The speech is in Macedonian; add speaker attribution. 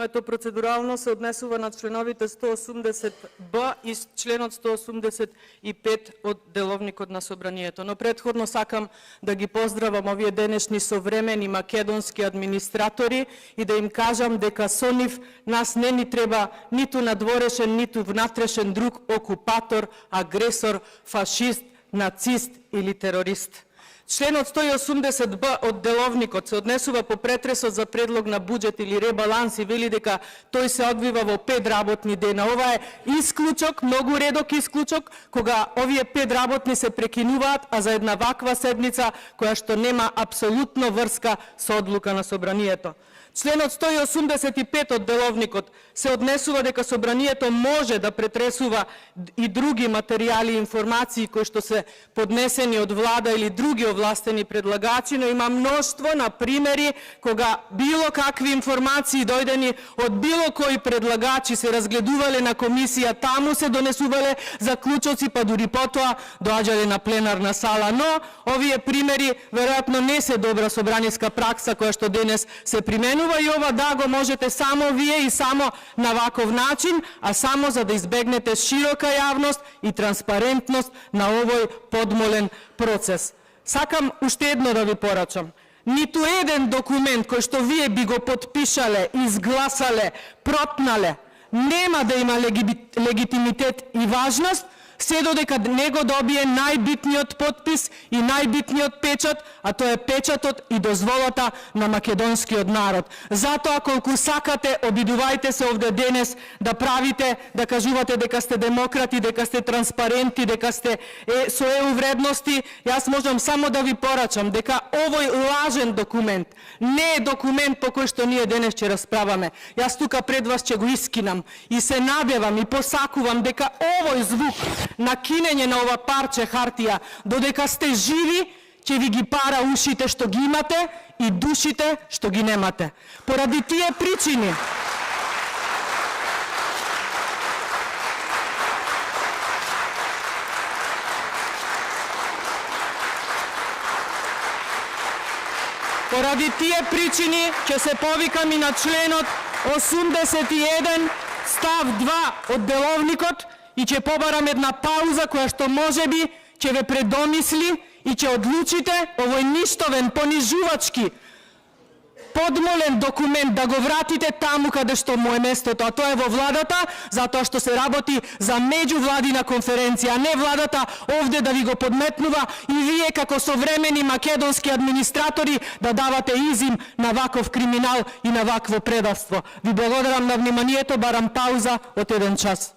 Speaker 1: Моето процедурално се однесува на членовите 180б и членот 185 од деловникот на Собранието. Но предходно сакам да ги поздравам овие денешни современи македонски администратори и да им кажам дека со нив нас не ни треба ниту надворешен, ниту внатрешен друг окупатор, агресор, фашист, нацист или терорист. Членот 180б од деловникот се однесува по претресот за предлог на буџет или ребаланс и вели дека тој се одвива во 5 работни дена. Ова е исклучок, многу редок исклучок, кога овие 5 работни се прекинуваат, а за една ваква седница која што нема апсолутно врска со одлука на Собранието. Членот 185 од деловникот се однесува дека Собранието може да претресува и други материјали и информации кои што се поднесени од влада или други овластени предлагачи, но има мноштво на примери кога било какви информации дојдени од било кои предлагачи се разгледувале на комисија, таму се донесувале заклучоци, па дури потоа доаѓале на пленарна сала. Но овие примери веројатно не се добра собраниска пракса која што денес се применува и ова да го можете само вие и само на ваков начин, а само за да избегнете широка јавност и транспарентност на овој подмолен процес. Сакам уште едно да ви порачам. Ниту еден документ кој што вие би го подпишале, изгласале, протнале, нема да има легитимитет и важност, се додека не го добие најбитниот подпис и најбитниот печат, а тоа е печатот и дозволата на македонскиот народ. Затоа, колку сакате, обидувајте се овде денес да правите, да кажувате дека сте демократи, дека сте транспаренти, дека сте со ЕУ вредности. Јас можам само да ви порачам дека овој лажен документ не е документ по кој што ние денес ќе расправаме. Јас тука пред вас ќе го искинам и се надевам и посакувам дека овој звук на кинење на ова парче хартија, додека сте живи, ќе ви ги пара ушите што ги имате и душите што ги немате. Поради тие причини, ќе се повикам и на членот 81 став 2 од деловникот и ќе побарам една пауза која што можеби ќе ве предомисли и ќе одлучите овој ништовен, понижувачки, подмолен документ да го вратите таму каде што му е местото, а тоа е во владата, затоа што се работи за меѓувладина конференција, а не владата овде да ви го подметнува и вие како современи македонски администратори да давате изим на ваков криминал и на вакво предавство. Ви благодарам на вниманието, барам пауза од 1 час.